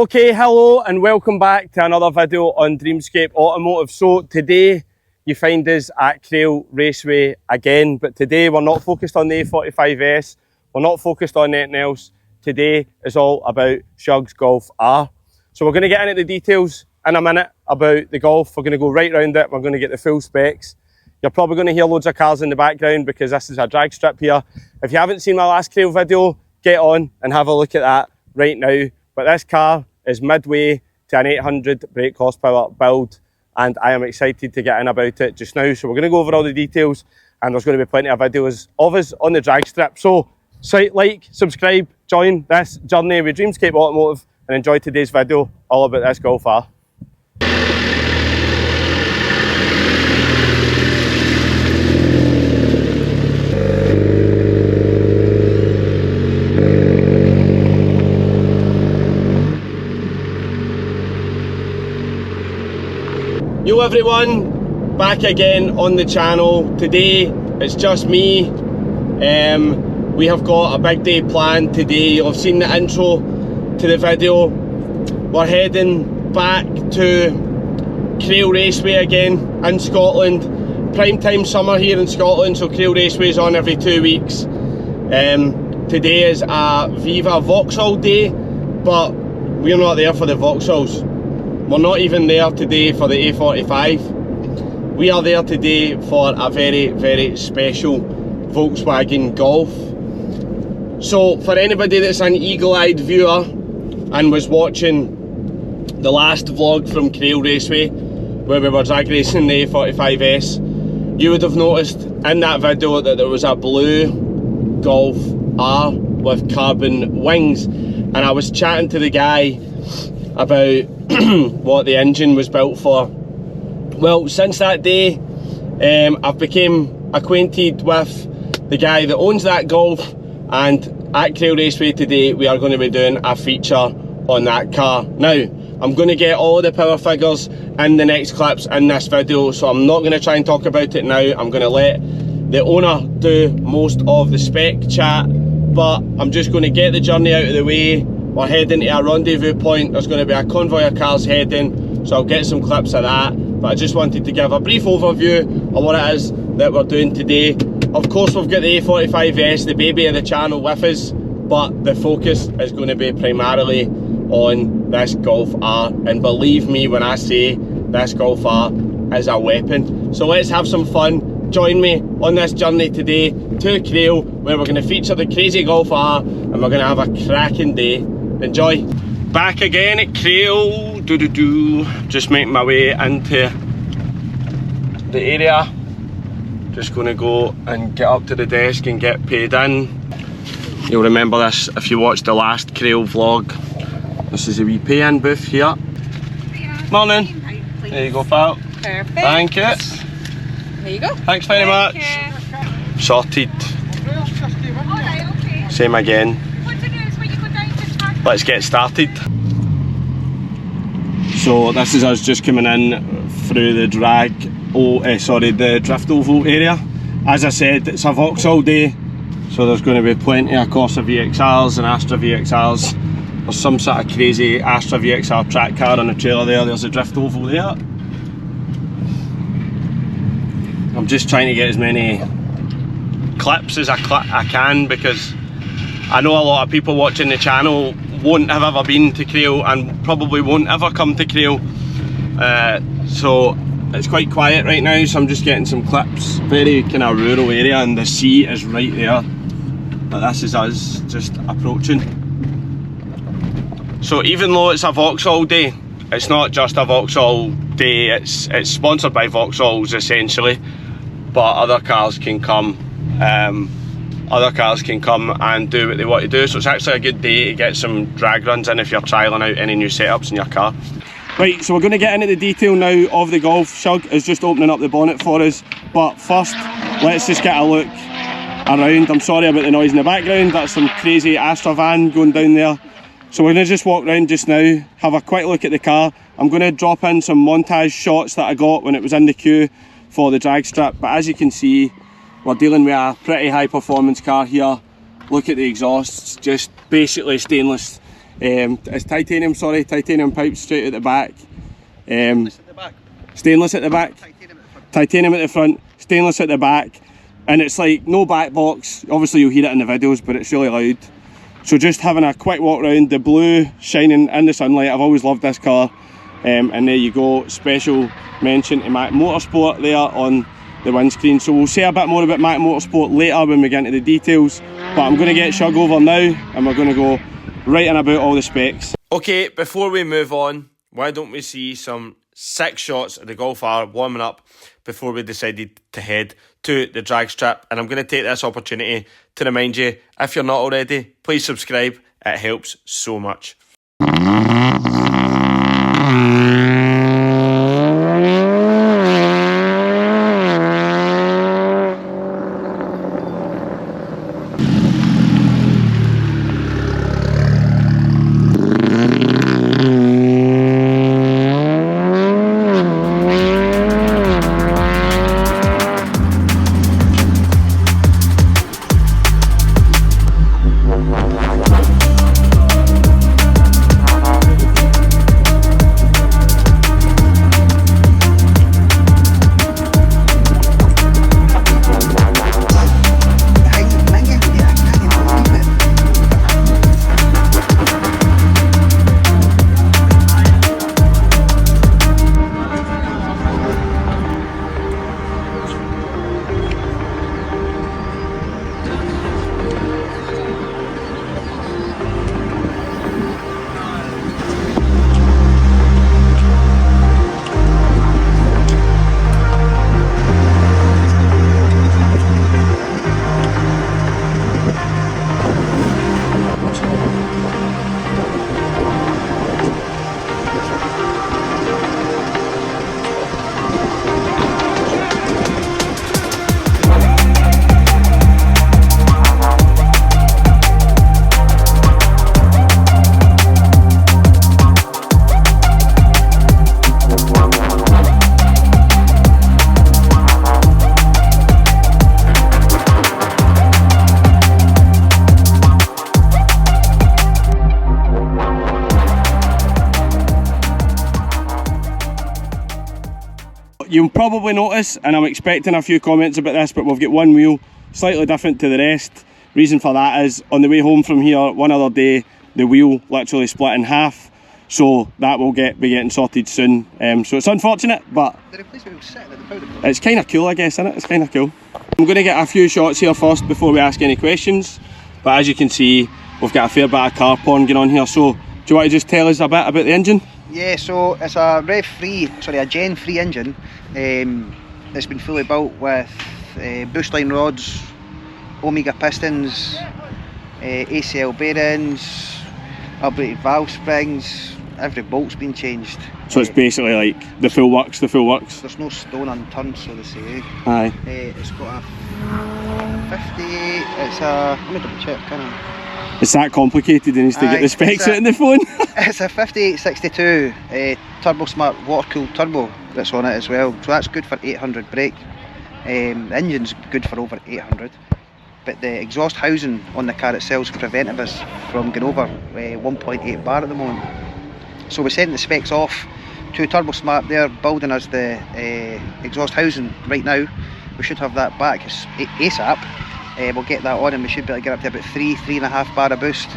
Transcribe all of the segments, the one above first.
Okay, hello and welcome back to another video on Dreamscape Automotive. So today you find us at K Raceway again, but today we're not focused on the A45S, we're not focused on anything else. Today is all about Shug's Golf R. So we're going to get into the details in a minute about the Golf. We're going to go right round it, we're going to get the full specs. You're probably going to hear loads of cars in the background because this is a drag strip here. If you haven't seen my last K video, get on and have a look at that right now. But this car is midway to an 800 brake horsepower build and I am excited to get in about it just now. So we're going to go over all the details and there's going to be plenty of videos of us on the drag strip. So like, subscribe, join this journey with Dreamscape Automotive and enjoy today's video all about this Golf R. Yo everyone, back again on the channel. Today it's just me. We have got a big day planned today. You'll have seen the intro to the video. We're heading back to K Raceway again in Scotland. Prime time summer here in Scotland, so K Raceway is on every 2 weeks. Today is a Viva Vauxhall day, but we're not there for the Vauxhalls. We're not even there today for the A45. We are there today for a very, very special Volkswagen Golf. So for anybody that's an eagle-eyed viewer and was watching the last vlog from K Raceway where we were drag racing the A45S, you would have noticed in that video that there was a blue Golf R with carbon wings, and I was chatting to the guy about what the engine was built for. Well, since that day I've become acquainted with the guy that owns that Golf, and at K Raceway today we are going to be doing a feature on that car. Now I'm going to get all the power figures in the next clips in this video, so I'm not going to try and talk about it now. I'm going to let the owner do most of the spec chat, but I'm just going to get the journey out of the way. We're heading to a rendezvous point. There's going to be a convoy of cars heading, so I'll get some clips of that. But I just wanted to give a brief overview of what it is that we're doing today. Of course, we've got the A45S, the baby of the channel, with us, but the focus is going to be primarily on this Golf R. And believe me when I say this Golf R is a weapon. So let's have some fun. Join me on this journey today to K, where we're going to feature the crazy Golf R and we're going to have a cracking day. Enjoy. Back again at K, just making my way into the area. Just going to go and get up to the desk and get paid in. You'll remember this if you watched the last K vlog. This is a wee pay-in booth here. Morning. There you go, pal. Perfect. Thank you. There you go. Thanks very much. Sorted. Same again. Let's get started. So this is us just coming in through the the drift oval area. As I said, it's a Vauxhall day, so there's going to be plenty of Corsa VXRs and Astra VXRs. There's some sort of crazy Astra VXR track car on the trailer there. There's a drift oval there. I'm just trying to get as many clips as I can, because I know a lot of people watching the channel won't have ever been to K and probably won't ever come to K. So it's quite quiet right now, so I'm just getting some clips. Very kind of rural area and the sea is right there. But this is us just approaching. So even though it's a Vauxhall day, it's not just a Vauxhall day, it's sponsored by Vauxhalls essentially, but other cars can come and do what they want to do. So it's actually a good day to get some drag runs in if you're trialling out any new setups in your car. Right, so we're going to get into the detail now of the Golf. Shug is just opening up the bonnet for us, but first let's just get a look around. I'm sorry about the noise in the background, that's some crazy Astra van going down there. So we're going to just walk around just now, have a quick look at the car. I'm going to drop in some montage shots that I got when it was in the queue for the drag strip, but as you can see, we're dealing with a pretty high performance car here. Look at the exhausts, just basically stainless It's titanium, sorry, titanium pipes straight at the back. Stainless at the back. Stainless at the back. Titanium at the front. Titanium at the front, stainless at the back, and it's like no back box. Obviously you'll hear it in the videos, but it's really loud. So just having a quick walk around, the blue shining in the sunlight. I've always loved this car. And there you go, special mention to Mac Motorsport there on the windscreen. So we'll say a bit more about Mac Motorsport later when we get into the details, but I'm going to get Shug over now and we're going to go right in about all the specs. Okay, before we move on, why don't we see some sick shots of the Golf R warming up before we decided to head to the drag strip. And I'm going to take this opportunity to remind you, if you're not already, please subscribe, it helps so much. You'll probably notice, and I'm expecting a few comments about this, but we've got one wheel slightly different to the rest. Reason for that is, on the way home from here one other day, the wheel literally split in half, so that will be getting sorted soon. So it's unfortunate, but The replacement was sitting at the powder pool. it's kind of cool, I guess, isn't it? It's kind of cool. I'm going to get a few shots here first before we ask any questions, but as you can see, we've got a fair bit of car porn going on here. So do you want to just tell us a bit about the engine? Yeah, so it's a a Gen 3 engine. It's been fully built with boost line rods, Omega pistons, ACL bearings, upgraded valve springs. Every bolt's been changed. So it's basically like the full works. There's no stone unturned, so they say. Aye. It's got a 58. Let me double check. It's that complicated, it needs to get the specs out in the phone. It's a 5862 Turbo Smart water cooled turbo that's on it as well, so that's good for 800 brake. The engine's good for over 800, but the exhaust housing on the car itself is preventing us from going over 1.8 bar at the moment. So we're sending the specs off to Turbo Smart. They're building us the exhaust housing right now. We should have that back ASAP. We'll get that on and we should be able to get up to about 3.5 bar of boost,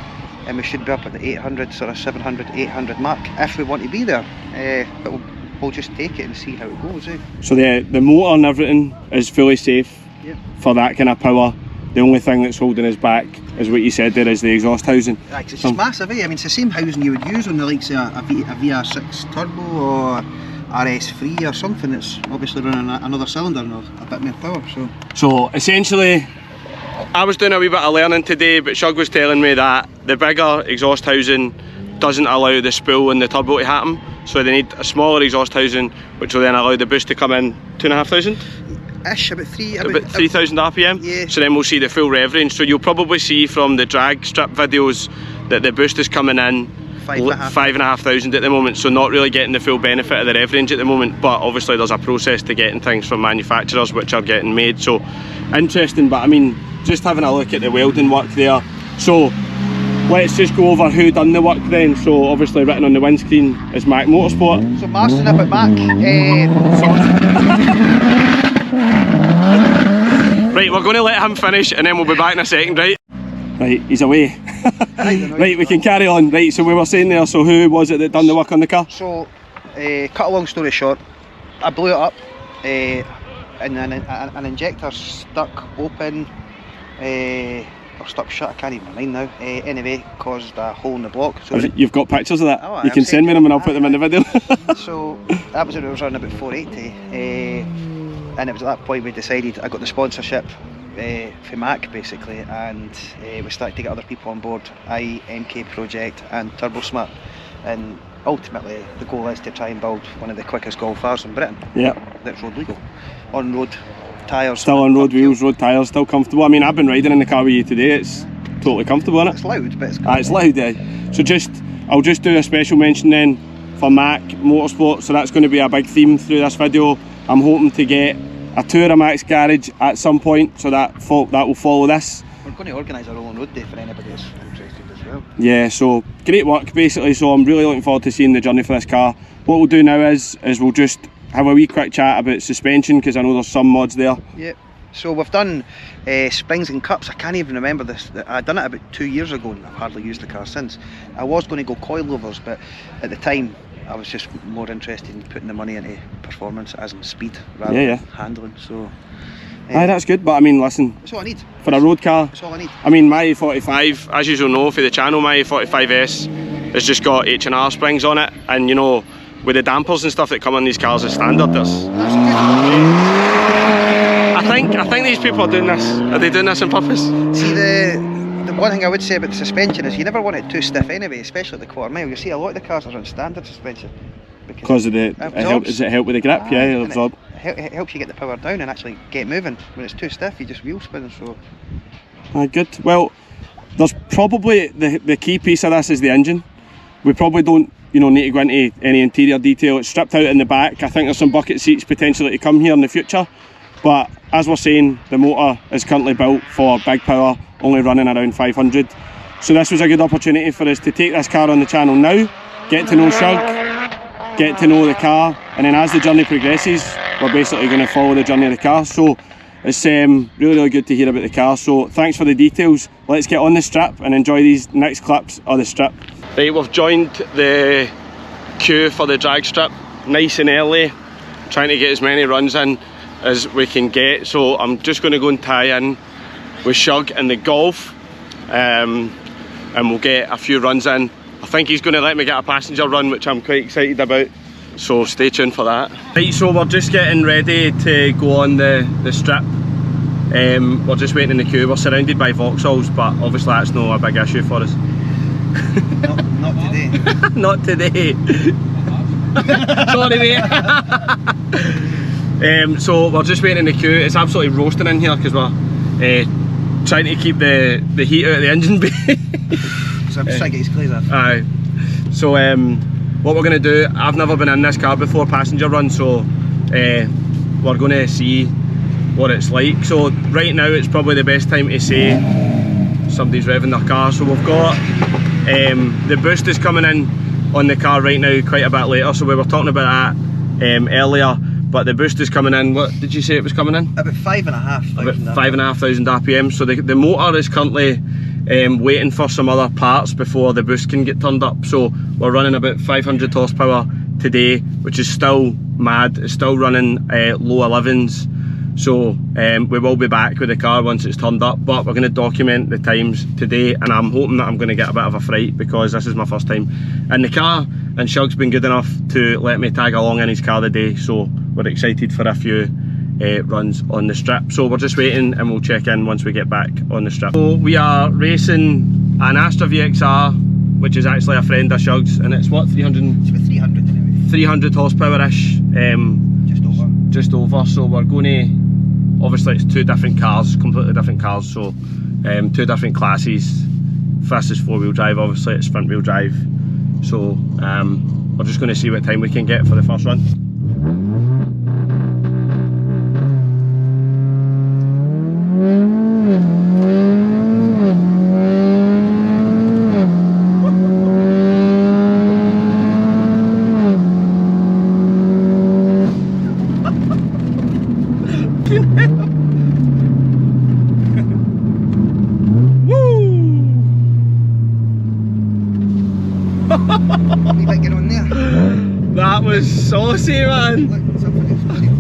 and we should be up at the 800, sort of 700, 800 mark if we want to be there. But we'll just take it and see how it goes. So the motor and everything is fully safe. Yep. For that kind of power. The only thing that's holding us back is what you said there, is the exhaust housing. Right, it's just massive, I mean, it's the same housing you would use on the likes of a VR6 turbo or RS3 or something that's obviously running another cylinder and a bit more power. So essentially, I was doing a wee bit of learning today, but Shug was telling me that the bigger exhaust housing doesn't allow the spool and the turbo to happen, so they need a smaller exhaust housing, which will then allow the boost to come in 2,500? Ish, about 3,000 RPM. Yeah. So then we'll see the full rev range. So you'll probably see from the drag strip videos that the boost is coming in 5,500 at the moment, so not really getting the full benefit of the rev range at the moment, but obviously there's a process to getting things from manufacturers which are getting made. So interesting, but I mean, just having a look at the welding work there. So let's just go over who done the work then. So obviously written on the windscreen is Mac Motorsport. So mastering up at Mac. Right, we're going to let him finish and then we'll be back in a second, right? Right, he's away. Right, we can carry on. Right, so we were saying there, so who was it that done the work on the car? So, cut a long story short, I blew it up and an injector stuck open, or stuck shut, I can't even mind now. Anyway, caused a hole in the block. So you've got pictures of that? Oh, you can send me them and I'll put them in the video. So that was when it was running about 480, and it was at that point we decided, I got the sponsorship for Mac basically, and we started to get other people on board, i.e. MK Project and TurboSmart, and ultimately the goal is to try and build one of the quickest Golf Rs in Britain. Yeah. That's road legal. On road tyres. Still on road wheels, road tyres, still comfortable. I mean, I've been riding in the car with you today, it's totally comfortable, isn't it? It's loud, but it's comfortable. It's loud, yeah. So I'll just do a special mention then for Mac Motorsport, so that's going to be a big theme through this video. I'm hoping to get a tour of Mac's garage at some point, so that will follow this. We're going to organise a rolling road day for anybody that's interested as well. Yeah, so great work basically, so I'm really looking forward to seeing the journey for this car. What we'll do now is we'll just have a wee quick chat about suspension, because I know there's some mods there. Yeah, so we've done springs and cups. I can't even remember this. I done it about 2 years ago and I've hardly used the car since. I was going to go coilovers, but at the time I was just more interested in putting the money into performance as in speed rather than handling. So aye, that's good, but I mean, listen, that's all I need for a road car. That's all I need. I mean, my A45, as you know for the channel, my A45S has just got H&R springs on it, and you know, with the dampers and stuff that come on these cars as standard, that's good. I think these people are doing this. Are they doing this on purpose? See, the one thing I would say about the suspension is you never want it too stiff anyway, especially at the quarter mile. You see a lot of the cars are on standard suspension. Because of does it help with the grip? Yeah, it absorbs. It helps you get the power down and actually get moving. When it's too stiff, you just wheel spin. So. Good. Well, there's probably the key piece of this is the engine. We probably don't, need to go into any interior detail. It's stripped out in the back. I think there's some bucket seats potentially to come here in the future. But as we're saying, the motor is currently built for big power, only running around 500. So this was a good opportunity for us to take this car on the channel now, get to know Shug, get to know the car, and then as the journey progresses, we're basically going to follow the journey of the car. So it's really good to hear about the car. So thanks for the details. Let's get on the strip and enjoy these next clips of the strip. Right, we've joined the queue for the drag strip nice and early, trying to get as many runs in as we can get. So I'm just going to go and tie in with Shug and the Golf, and we'll get a few runs in. I think he's going to let me get a passenger run, which I'm quite excited about, so stay tuned for that. Right, so we're just getting ready to go on the strip. We're just waiting in the queue. We're surrounded by Vauxhalls, but obviously that's not a big issue for us. Not today. Not today. Sorry mate. So we're just waiting in the queue. It's absolutely roasting in here because we're trying to keep the heat out of the engine bay. So I'm just trying to get his clears off. Aye. So what we're going to do, I've never been in this car before, passenger run, so we're going to see what it's like. So right now it's probably the best time to say somebody's revving their car. So we've got the boost is coming in on the car right now quite a bit later, so we were talking about that earlier, but the boost is coming in. What did you say it was coming in? About 5,500. About 5,500 RPM. So the motor is currently waiting for some other parts before the boost can get turned up. So we're running about 500 horsepower today, which is still mad. It's still running low 11s. So we will be back with the car once it's turned up, but we're going to document the times today, and I'm hoping that I'm going to get a bit of a fright because this is my first time in the car, and Shug's been good enough to let me tag along in his car today, so we're excited for a few runs on the strip. So we're just waiting and we'll check in once we get back on the strip. So we are racing an Astra VXR, which is actually a friend of Shug's, and it's what, 300? It's about 300 anyway. 300 horsepower-ish. Just over. So we're going to, obviously it's two different cars, completely different cars, so two different classes. This is four-wheel drive, obviously it's front-wheel drive. So we're just going to see what time we can get for the first run. wee bit going on there. That was saucy, man. Look, something exploded.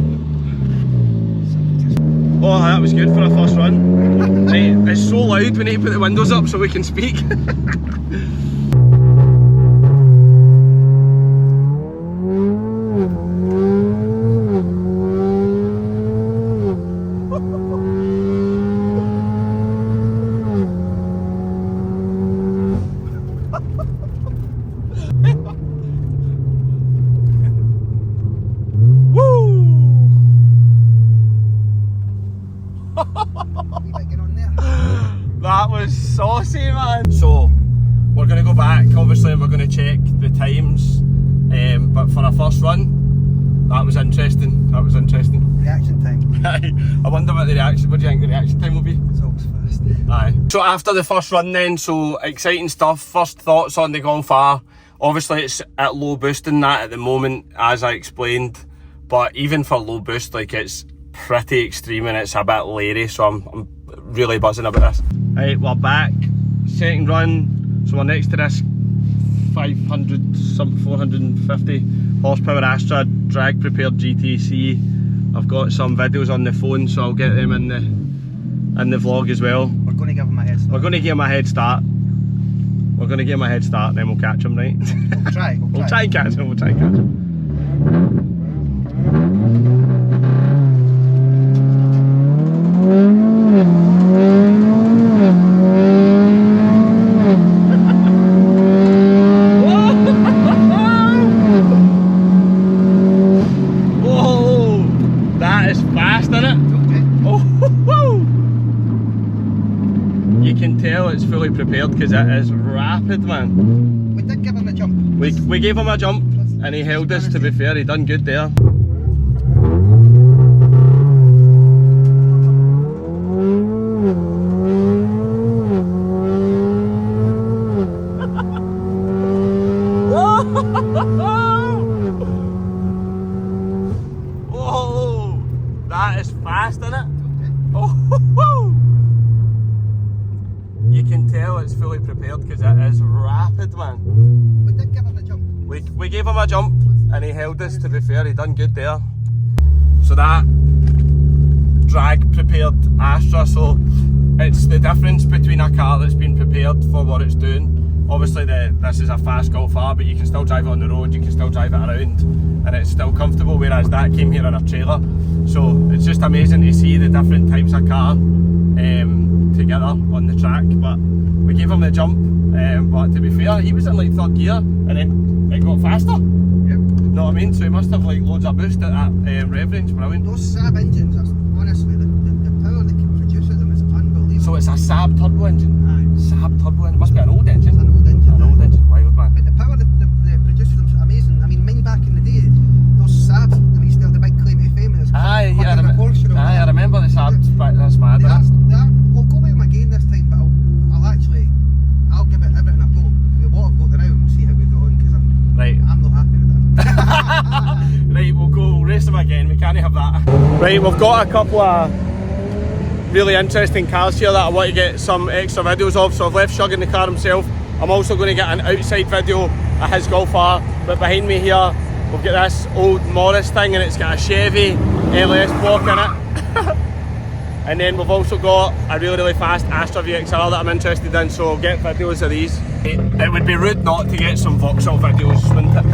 Oh, that was good for a first run. Right, it's so loud, we need to put the windows up so we can speak. That was saucy, man. So we're going to go back, obviously, and we're going to check the times, but for our first run, that was interesting. That was interesting. Reaction time. I wonder what the reaction, what do you think the reaction time will be? It's always fast. Aye. So after the first run then, so exciting stuff. First thoughts on the Golf R. Obviously it's at low boost in that at the moment, as I explained, but even for low boost, like, it's pretty extreme and it's a bit leery, so I'm really buzzing about this. Right, we're back, second run, so we're next to this 450 horsepower Astra drag prepared GTC. I've got some videos on the phone, so I'll get them in the vlog as well. We're going to give him a head start. We're going to give him a head start. We're going to give him a head start and then we'll catch him, right? We'll try. We'll try and catch him, we'll try and catch him. It's fully prepared because it is rapid, man. We did give him a jump. We gave him a jump and he held us, to be fair, he done good there. Oh, that is fast, isn't it? Oh. You can tell it's fully prepared because it is rapid, man. We did give him a jump. We gave him a jump and he held us, to be fair, he done good there. So that drag prepared Astra, so it's the difference between a car that's been prepared for what it's doing. Obviously this is a fast Golf R, but you can still drive it on the road, you can still drive it around and it's still comfortable, whereas that came here in a trailer. So it's just amazing to see the different types of car together on the track. But we gave him the jump, but to be fair, he was in like third gear and then it got faster. Yep. Know what I mean? So he must have like loads of boost at that rev range. Brilliant. Those Saab engines, honestly, the power they can produce with them is unbelievable. So it's a Saab turbo engine? Aye. Saab turbo engine, must be an old engine. It's an old engine. An old engine, wild, man. But the power they produce with them is amazing. I mean, mine back in the day, those Saabs, they used to have the big claim to fame. Aye, yeah, I remember the Saabs, but that's mad, isn't it? We'll go with them again this time, but I'll give it everything I've got. What I've got now and see how we go on, because I'm not happy with that. Right, we'll race them again, we can't have that. Right, we've got a couple of really interesting cars here that I want to get some extra videos of, so I've left Shug in the car himself. I'm also going to get an outside video of his Golf R, but behind me here we've got this old Morris thing and it's got a Chevy LS block in it. And then we've also got a really fast Astra VXR that I'm interested in, so I'll get videos of these. It would be rude not to get some Vauxhall videos, wouldn't it?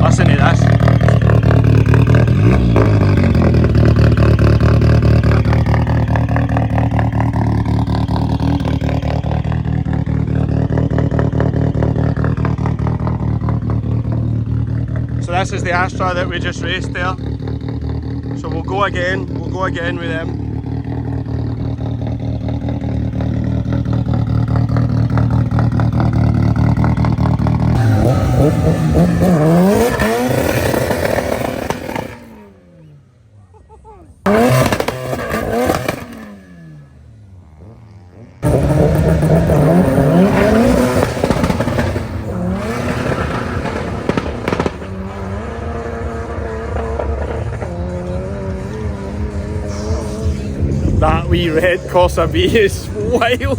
Listen to this. So this is the Astra that we just raced there. So we'll go again with them. That wee red Corsa B is wild.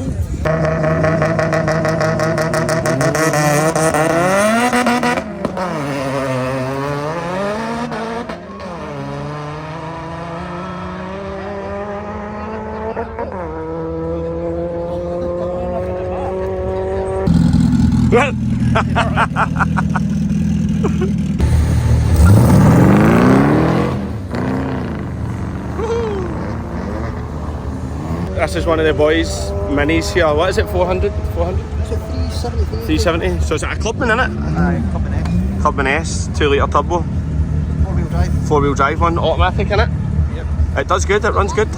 This is one of the boys' minis here. What is it, 400? 400? It's a 373. 370. So is it a Clubman in it? Aye, Clubman S. Clubman S, 2 litre turbo. 4-wheel drive. 4-wheel drive one, automatic in it? Yep. It does good, it runs good.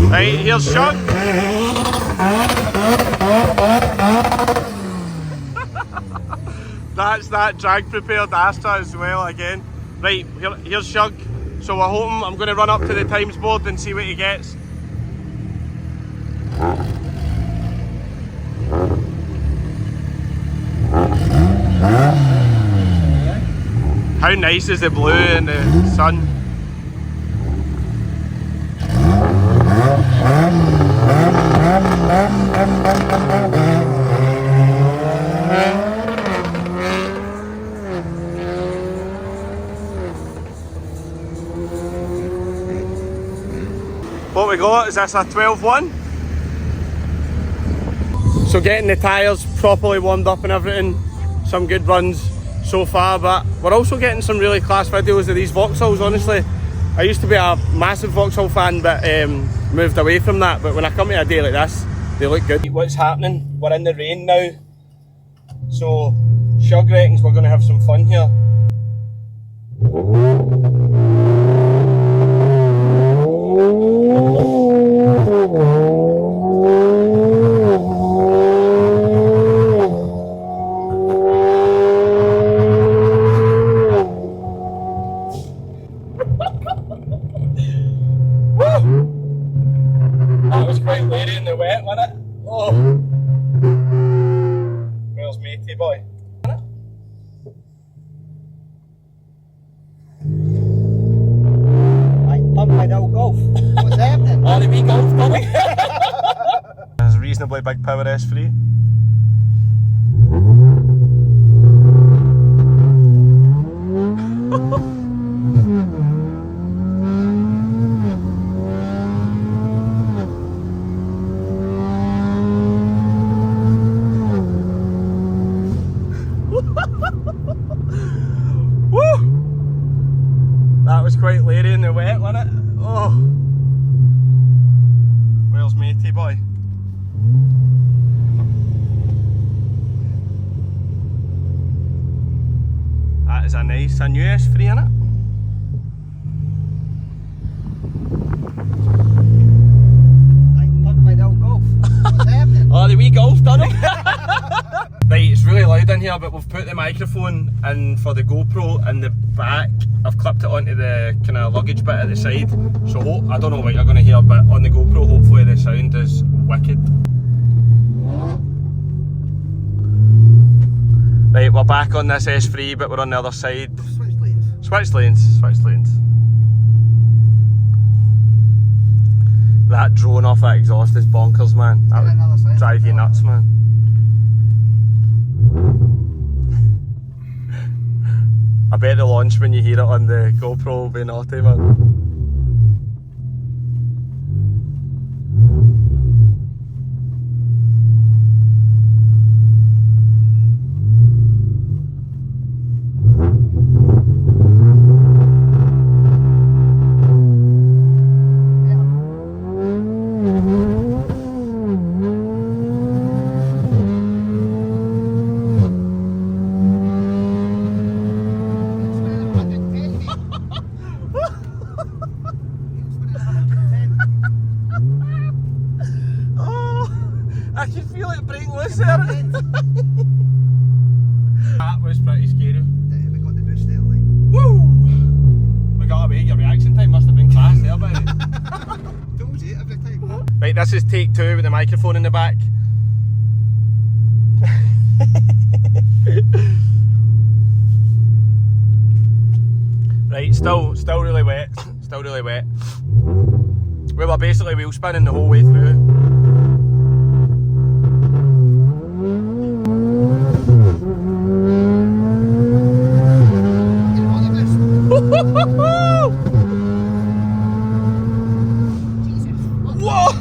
Right, here's Shug. That's that drag prepared Astra as well again. Right, here's Shug. So we're hoping, I'm going to run up to the times board and see what he gets. How nice is the blue in the sun? What we got, is this a 12-1? So getting the tyres properly warmed up and everything, some good runs so far, but we're also getting some really class videos of these Vauxhalls, honestly. I used to be a massive Vauxhall fan, but moved away from that, but when I come to a day like this, they look good. What's happening? We're in the rain now, so Shug reckons we're going to have some fun here. That was quite lady in the wet, wasn't it? Oh. Where's matey boy? I pumped my old Golf. What's happening? Oh, the wee Golf coming. It's a reasonably big power S3. That was quite lady in the wet, wasn't it? Oh. Where's matey boy? That is a nice, a new S3 in it. I pumped my old Golf. What's happening? Oh, the wee Golf done it. Right, it's really loud in here, but we've put the microphone in for the GoPro in the back. I've clipped it onto the kind of luggage bit at the side, so I don't know what you're going to hear, but on the GoPro hopefully the sound is wicked. Right, we're back on this S3, but we're on the other side. Switch lanes. Switch lanes, switch lanes. That drone off that exhaust is bonkers, man. That would drive you nuts, man. I bet the launch when you hear it on the GoPro will be naughty, man. I can feel foot brake loose there. That was pretty scary. We got the boost there, like. Woo! We got away, your reaction time must have been class there, buddy. Told you every time. Right, this is take 2 with the microphone in the back. Right, still really wet. Still really wet. We were basically wheel spinning the whole way through. Whoa!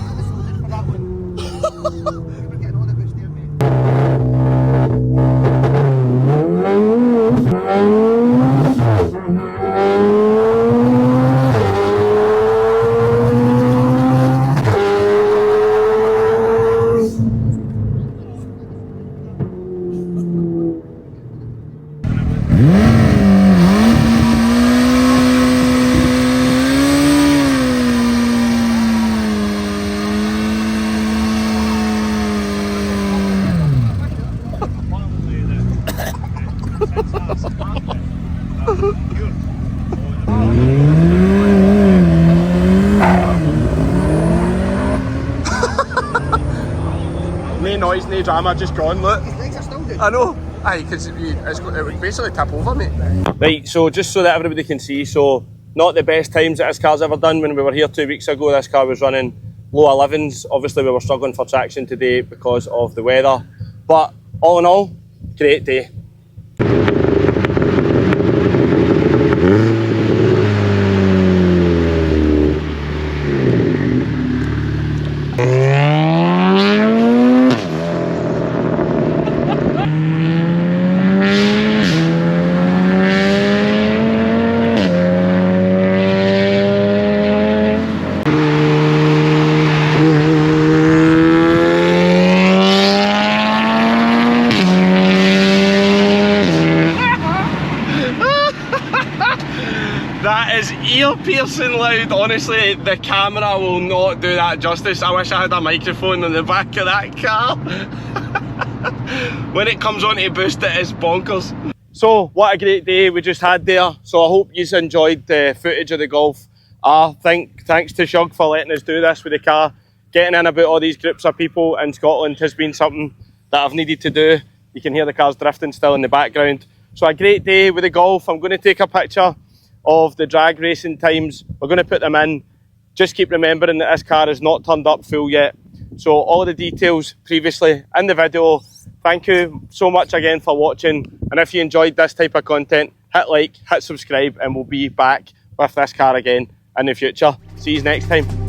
No noise, no drama, just gone, look. His legs are still good. I know. Aye, because it would basically tip over, mate. Right, so just so that everybody can see, so not the best times that this car's ever done. When we were here 2 weeks ago, this car was running low 11s. Obviously, we were struggling for traction today because of the weather. But all in all, great day. That is ear-piercing loud. Honestly, the camera will not do that justice. I wish I had a microphone on the back of that car. When it comes on to boost, it is bonkers. So, what a great day we just had there. So I hope you enjoyed the footage of the Golf R. Thanks to Shug for letting us do this with the car. Getting in about all these groups of people in Scotland has been something that I've needed to do. You can hear the cars drifting still in the background. So a great day with the Golf. I'm going to take a picture of the drag racing times. We're going to put them in. Just keep remembering that this car is not turned up full yet. So all the details previously in the video. Thank you so much again for watching. And if you enjoyed this type of content, hit like, hit subscribe, and we'll be back with this car again in the future. See you next time.